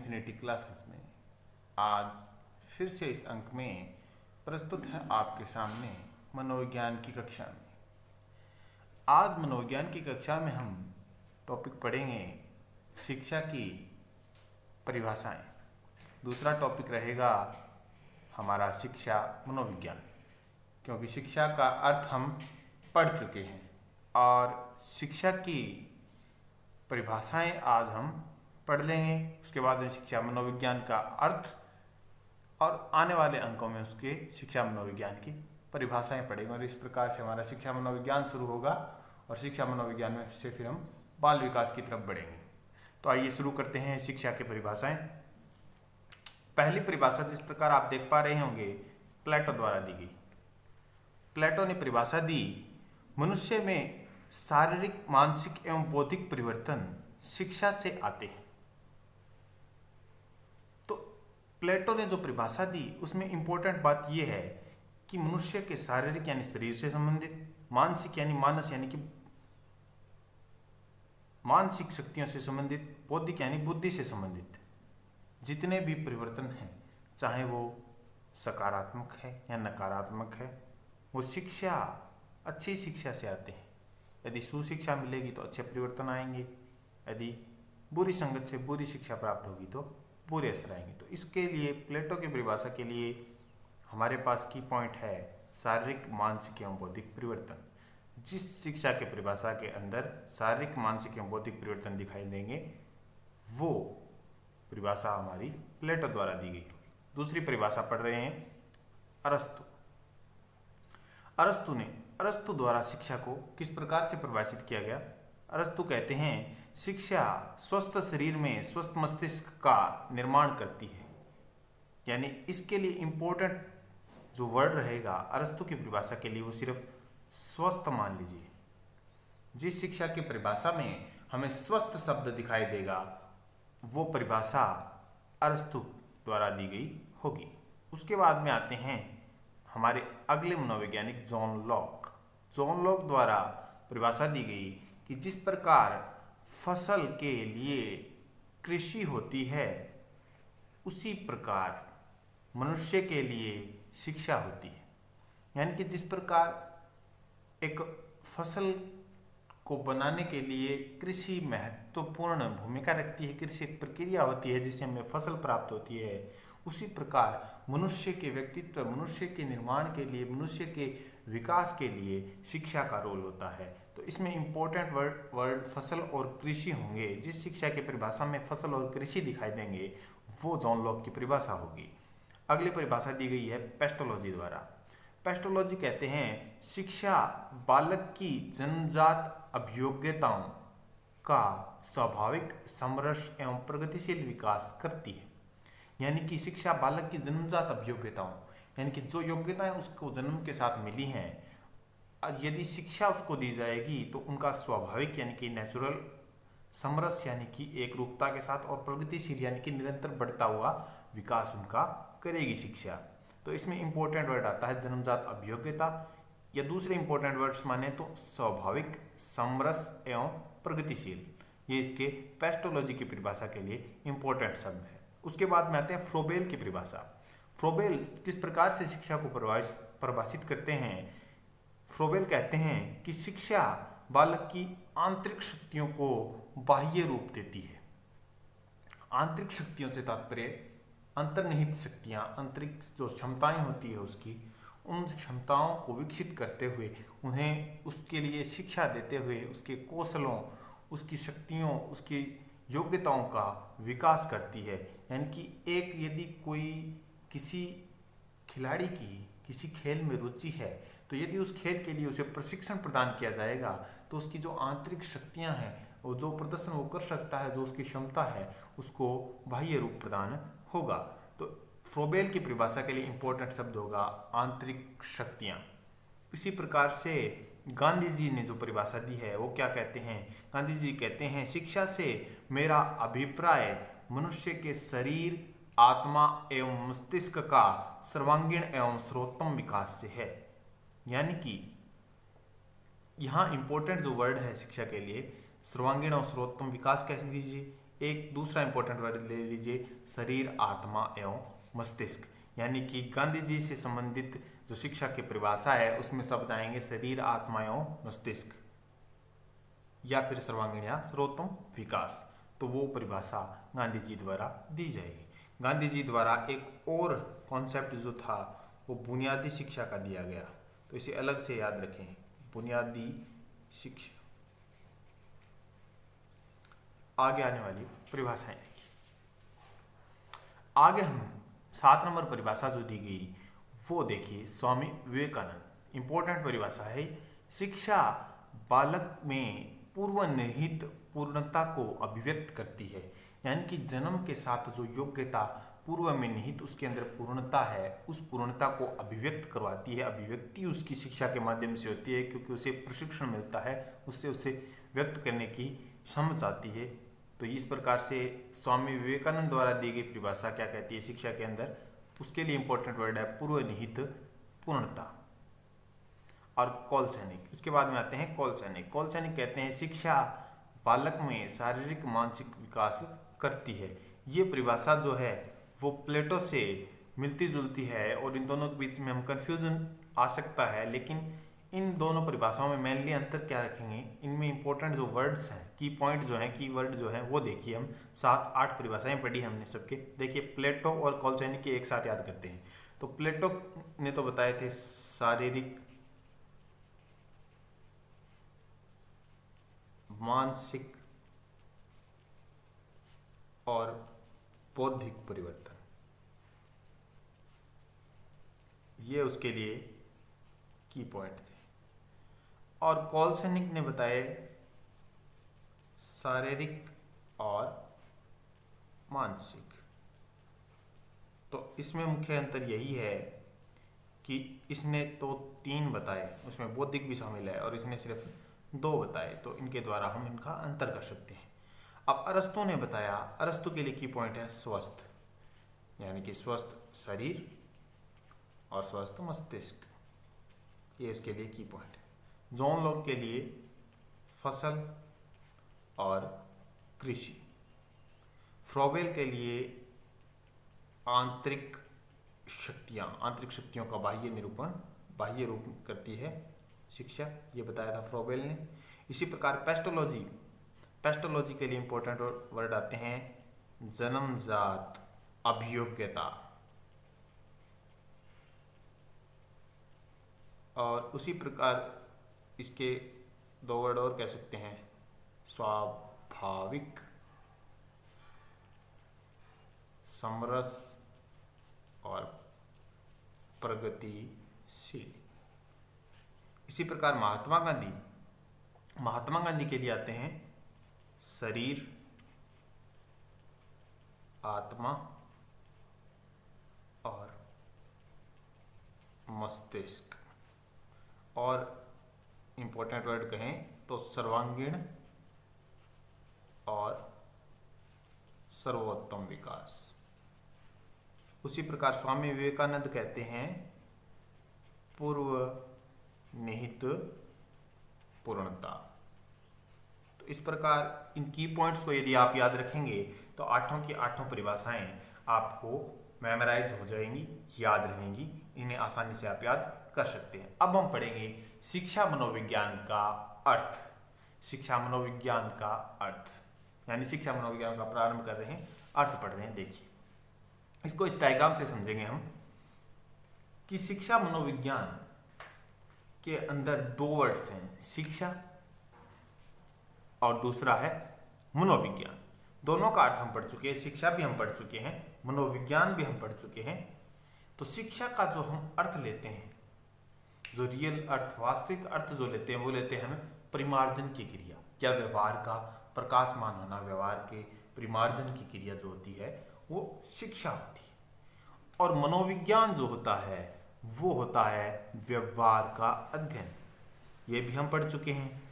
Infinity classes में आज फिर से इस अंक में प्रस्तुत है आपके सामने मनोविज्ञान की कक्षा में। आज मनोविज्ञान की कक्षा में हम टॉपिक पढ़ेंगे शिक्षा की परिभाषाएं। दूसरा टॉपिक रहेगा हमारा शिक्षा मनोविज्ञान, क्योंकि शिक्षा का अर्थ हम पढ़ चुके हैं और शिक्षा की परिभाषाएं आज हम पढ़ लेंगे। उसके बाद में शिक्षा मनोविज्ञान का अर्थ और आने वाले अंकों में उसके शिक्षा मनोविज्ञान की परिभाषाएं पढ़ेंगे और इस प्रकार से हमारा शिक्षा मनोविज्ञान शुरू होगा और शिक्षा मनोविज्ञान में से फिर हम बाल विकास की तरफ बढ़ेंगे। तो आइए शुरू करते हैं शिक्षा की परिभाषाएं। पहली परिभाषा जिस प्रकार आप देख पा रहे होंगे प्लेटो द्वारा दी गई। प्लेटो ने परिभाषा दी, मनुष्य में शारीरिक, मानसिक एवं बौद्धिक परिवर्तन शिक्षा से आते हैं। तो प्लेटो ने जो परिभाषा दी उसमें इंपॉर्टेंट बात यह है कि मनुष्य के शारीरिक यानी शरीर से संबंधित, मानसिक यानी मानस यानी कि मानसिक शक्तियों से संबंधित, बौद्धिक यानी बुद्धि से संबंधित जितने भी परिवर्तन हैं, चाहे वो सकारात्मक है या नकारात्मक है, वो शिक्षा, अच्छी शिक्षा से आते हैं। यदि सुशिक्षा मिलेगी तो अच्छे परिवर्तन आएंगे, यदि बुरी संगत से बुरी शिक्षा प्राप्त होगी तो बुरे असर आएंगे। तो इसके लिए प्लेटो की परिभाषा के लिए हमारे पास की पॉइंट है शारीरिक, मानसिक एवं बौद्धिक परिवर्तन। जिस शिक्षा के परिभाषा के अंदर शारीरिक, मानसिक एवं बौद्धिक परिवर्तन दिखाई देंगे वो परिभाषा हमारी प्लेटो द्वारा दी गई होगी। दूसरी परिभाषा पढ़ रहे हैं अरस्तु। अरस्तु द्वारा शिक्षा को किस प्रकार से परिभाषित किया गया। अरस्तु कहते हैं शिक्षा स्वस्थ शरीर में स्वस्थ मस्तिष्क का निर्माण करती है। यानी इसके लिए इंपॉर्टेंट जो वर्ड रहेगा अरस्तु की परिभाषा के लिए वो सिर्फ स्वस्थ मान लीजिए। जिस शिक्षा की परिभाषा में हमें स्वस्थ शब्द दिखाई देगा वो परिभाषा अरस्तु द्वारा दी गई होगी। उसके बाद में आते हैं हमारे अगले मनोवैज्ञानिक जॉन लॉक। जॉन लॉक द्वारा परिभाषा दी गई कि जिस प्रकार फसल के लिए कृषि होती है उसी प्रकार मनुष्य के लिए शिक्षा होती है। यानी कि जिस प्रकार एक फसल को बनाने के लिए कृषि महत्वपूर्ण भूमिका रखती है, कृषि एक प्रक्रिया होती है जिससे हमें फसल प्राप्त होती है, उसी प्रकार मनुष्य के व्यक्तित्व, मनुष्य के निर्माण के लिए, मनुष्य के विकास के लिए शिक्षा का रोल होता है। तो इसमें इंपॉर्टेंट वर्ड फसल और कृषि होंगे। जिस शिक्षा की परिभाषा में फसल और कृषि दिखाई देंगे वो जॉन लॉक की परिभाषा होगी। अगली परिभाषा दी गई है पेस्टोलॉजी द्वारा। पेस्टोलॉजी कहते हैं शिक्षा बालक की जन्मजात अभियोग्यताओं का स्वाभाविक, समरस एवं प्रगतिशील विकास करती है। यानी कि शिक्षा बालक की जन्मजात अभियोग्यताओं, यानी कि जो योग्यताएं उसको जन्म के साथ मिली हैं, यदि शिक्षा उसको दी जाएगी तो उनका स्वाभाविक यानी कि नेचुरल, समरस यानी कि एक रूपता के साथ और प्रगतिशील यानी कि निरंतर बढ़ता हुआ विकास उनका करेगी शिक्षा। तो इसमें इंपॉर्टेंट वर्ड आता है जन्मजात अभियोग्यता, या दूसरे इंपॉर्टेंट वर्ड्स माने तो स्वाभाविक, समरस एवं प्रगतिशील। ये इसके पेस्टोलॉजी की परिभाषा के लिए इंपॉर्टेंट शब्द है। उसके बाद में आते हैं फ्रोबेल की परिभाषा। फ्रोबेल किस प्रकार से शिक्षा को परिभाषित करते हैं। फ्रोबेल कहते हैं कि शिक्षा बालक की आंतरिक शक्तियों को बाह्य रूप देती है। आंतरिक शक्तियों से तात्पर्य अंतर्निहित शक्तियां, आंतरिक जो क्षमताएं होती है उसकी, उन क्षमताओं को विकसित करते हुए उन्हें उसके लिए शिक्षा देते हुए उसके कौशलों, उसकी शक्तियों, उसकी योग्यताओं का विकास करती है। यानी कि एक यदि कोई किसी खिलाड़ी की किसी खेल में रुचि है तो यदि उस खेल के लिए उसे प्रशिक्षण प्रदान किया जाएगा तो उसकी जो आंतरिक शक्तियां हैं और जो प्रदर्शन वो कर सकता है, जो उसकी क्षमता है, उसको बाह्य रूप प्रदान होगा। तो फ्रोबेल की परिभाषा के लिए इंपॉर्टेंट शब्द होगा आंतरिक शक्तियां। इसी प्रकार से गांधी जी ने जो परिभाषा दी है वो क्या कहते हैं। गांधी जी कहते हैं शिक्षा से मेरा अभिप्राय मनुष्य के शरीर, आत्मा एवं मस्तिष्क का सर्वांगीण एवं सर्वोत्तम विकास से है। यानी कि यहाँ इंपॉर्टेंट जो वर्ड है शिक्षा के लिए सर्वांगीण और सर्वोत्तम विकास कह दीजिए, एक दूसरा इंपॉर्टेंट वर्ड ले लीजिए, शरीर, आत्मा एवं मस्तिष्क। यानी कि गांधी जी से संबंधित जो शिक्षा की परिभाषा है उसमें शब्द आएंगे शरीर, आत्मा एवं मस्तिष्क, या फिर सर्वांगीण या सर्वोत्तम विकास। तो वो परिभाषा गांधी जी द्वारा दी जाएगी। गांधी जी द्वारा एक और कॉन्सेप्ट जो था वो बुनियादी शिक्षा का दिया गया, तो इसे अलग से याद रखें, बुनियादी शिक्षा। आगे आने वाली परिभाषाएं देखिए। आगे हम 7 नंबर परिभाषा जो दी गई वो देखिए, स्वामी विवेकानंद। इंपॉर्टेंट परिभाषा है, शिक्षा बालक में पूर्व निहित पूर्णता को अभिव्यक्त करती है। यानी कि जन्म के साथ जो योग्यता पूर्व में निहित उसके अंदर पूर्णता है, उस पूर्णता को अभिव्यक्त करवाती है। अभिव्यक्ति उसकी शिक्षा के माध्यम से होती है, क्योंकि उसे प्रशिक्षण मिलता है, उससे उसे व्यक्त करने की समझ आती है। तो इस प्रकार से स्वामी विवेकानंद द्वारा दी गई परिभाषा क्या कहती है शिक्षा के अंदर, उसके लिए इंपॉर्टेंट वर्ड है पूर्व निहित पूर्णता। और कौल सैनिक, उसके बाद में आते हैं कौल सैनिक। कौल सैनिक कहते हैं शिक्षा बालक में शारीरिक मानसिक विकास करती है। ये परिभाषा जो है वो प्लेटो से मिलती जुलती है और इन दोनों के बीच में हम कंफ्यूजन आ सकता है, लेकिन इन दोनों परिभाषाओं में मेनली अंतर क्या रखेंगे, इनमें इंपॉर्टेंट जो वर्ड्स हैं, की पॉइंट जो हैं, की वर्ड जो हैं वो देखिए। हम 7-8 परिभाषाएं पढ़ी हमने सबके, देखिए प्लेटो और कौल सैनिक के एक साथ याद करते हैं। तो प्लेटो ने तो बताए थे शारीरिक, मानसिक और बौद्धिक परिवर्तन, ये उसके लिए की पॉइंट थे। और कौल सैनिक ने बताए शारीरिक और मानसिक। तो इसमें मुख्य अंतर यही है कि इसने तो 3 बताए, उसमें बौद्धिक भी शामिल है, और इसने सिर्फ 2 बताए, तो इनके द्वारा हम इनका अंतर कर सकते हैं। अब अरस्तु ने बताया, अरस्तु के लिए की पॉइंट है स्वस्थ, यानी कि स्वस्थ शरीर और स्वस्थ मस्तिष्क, ये इसके लिए की पॉइंट है। जॉन लॉक के लिए फसल और कृषि। फ्रॉबेल के लिए आंतरिक शक्तियों का बाह्य निरूपण, बाह्य रूप करती है शिक्षा, ये बताया था फ्रॉबेल ने। इसी प्रकार पेस्टोलॉजी के लिए इंपॉर्टेंट वर्ड आते हैं जन्मजात अभियोग्यता, और उसी प्रकार इसके 2 वर्ड और कह सकते हैं, स्वाभाविक, समरस और प्रगतिशील। इसी प्रकार महात्मा गांधी के लिए आते हैं शरीर, आत्मा और मस्तिष्क, और इंपॉर्टेंट वर्ड कहें तो सर्वांगीण और सर्वोत्तम विकास। उसी प्रकार स्वामी विवेकानंद कहते हैं पूर्व निहित पूर्णता। तो इस प्रकार इन की पॉइंट्स को यदि आप याद रखेंगे तो 8 की 8 परिभाषाएं आपको मेमोराइज हो जाएंगी, याद रहेंगी, इन्हें आसानी से आप याद कर सकते हैं। अब हम पढ़ेंगे शिक्षा मनोविज्ञान का अर्थ। शिक्षा मनोविज्ञान का अर्थ, यानी शिक्षा मनोविज्ञान का प्रारंभ कर रहे हैं, अर्थ पढ़ रहे हैं। देखिए इसको इस डायग्राम से समझेंगे हम कि शिक्षा मनोविज्ञान के अंदर 2 वर्ड्स हैं, शिक्षा और दूसरा है मनोविज्ञान। दोनों का अर्थ हम पढ़ चुके हैं, शिक्षा भी हम पढ़ चुके हैं, मनोविज्ञान भी हम पढ़ चुके हैं। तो शिक्षा का जो हम अर्थ लेते हैं, जो रियल अर्थ, वास्तविक अर्थ जो लेते हैं, वो लेते हैं हम परिमार्जन की क्रिया, या व्यवहार का प्रकाशमान होना, व्यवहार के परिमार्जन की क्रिया जो होती है वो शिक्षा होती है। और मनोविज्ञान जो होता है वो होता है व्यवहार का अध्ययन, ये भी हम पढ़ चुके हैं।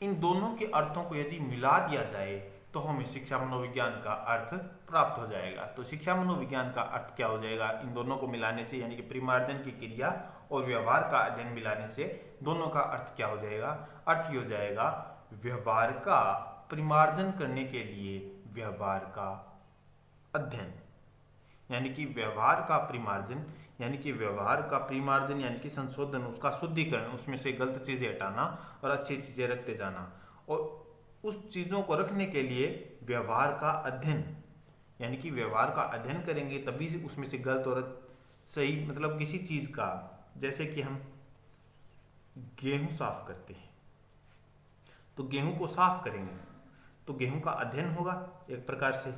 इन दोनों के अर्थों को यदि मिला दिया जाए तो हमें शिक्षा मनोविज्ञान का अर्थ प्राप्त हो जाएगा। तो शिक्षा मनोविज्ञान का अर्थ क्या हो जाएगा, इन दोनों को मिलाने से, यानी कि परिमार्जन की क्रिया और व्यवहार का अध्ययन मिलाने से दोनों का अर्थ क्या हो जाएगा, अर्थ ही हो जाएगा व्यवहार का परिमार्जन करने के लिए व्यवहार का अध्ययन, यानी कि व्यवहार का परिमार्जन, यानी कि व्यवहार का परिमार्जन यानी कि संशोधन, उसका शुद्धिकरण, उसमें से गलत चीजें हटाना और अच्छी चीजें रखते जाना, और उस चीजों को रखने के लिए व्यवहार का अध्ययन, यानी कि व्यवहार का अध्ययन करेंगे तभी उसमें से गलत और सही, मतलब किसी चीज का, जैसे कि हम गेहूं साफ करते हैं तो गेहूं को साफ करेंगे तो गेहूं का अध्ययन होगा, एक प्रकार से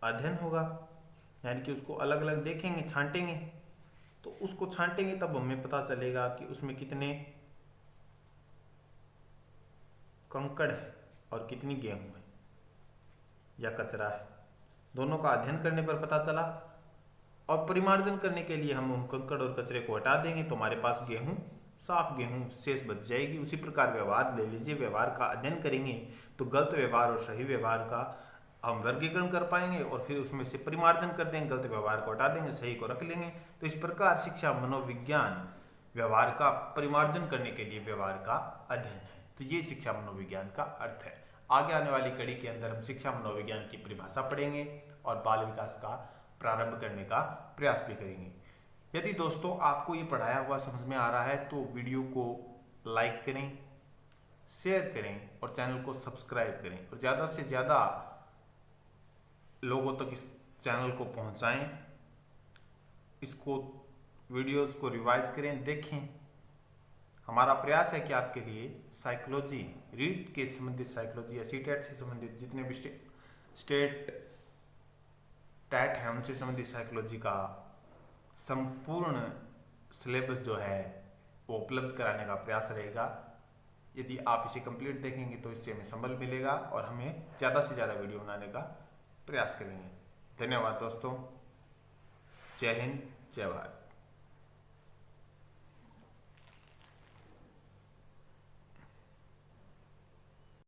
अध्ययन होगा, यानी कि उसको अलग अलग देखेंगे, छांटेंगे, तो उसको छांटेंगे तब हमें पता चलेगा कि उसमें कितने कंकड़ है और कितनी गेहूं है या कचरा है, दोनों का अध्ययन करने पर पता चला। और परिमार्जन करने के लिए हम उन कंकड़ और कचरे को हटा देंगे तो हमारे पास गेहूं, साफ गेहूं शेष बच जाएगी। उसी प्रकार व्यवहार ले लीजिए, व्यवहार का अध्ययन करेंगे तो गलत व्यवहार और सही व्यवहार का हम वर्गीकरण कर पाएंगे और फिर उसमें से परिमार्जन कर देंगे, गलत व्यवहार को हटा देंगे, सही को रख लेंगे। तो इस प्रकार शिक्षा मनोविज्ञान व्यवहार का परिमार्जन करने के लिए व्यवहार का अध्ययन है। तो ये शिक्षा मनोविज्ञान का अर्थ है। आगे आने वाली कड़ी के अंदर हम शिक्षा मनोविज्ञान की परिभाषा पढ़ेंगे और बाल विकास का प्रारंभ करने का प्रयास भी करेंगे। यदि दोस्तों आपको ये पढ़ाया हुआ समझ में आ रहा है तो वीडियो को लाइक करें, शेयर करें और चैनल को सब्सक्राइब करें और ज़्यादा से ज़्यादा लोगों तक इस चैनल को पहुंचाएं। इसको वीडियोस को रिवाइज करें, देखें। हमारा प्रयास है कि आपके लिए साइकोलॉजी, रीड के संबंधित साइकोलॉजी या सीटेट से संबंधित जितने भी स्टेट टैट है उनसे संबंधित साइकोलॉजी का संपूर्ण सिलेबस जो है वो उपलब्ध कराने का प्रयास रहेगा। यदि आप इसे कंप्लीट देखेंगे तो इससे हमें संबल मिलेगा और हमें ज़्यादा से ज़्यादा वीडियो बनाने का प्रयास करेंगे। धन्यवाद दोस्तों। जय हिंद, जय भारत।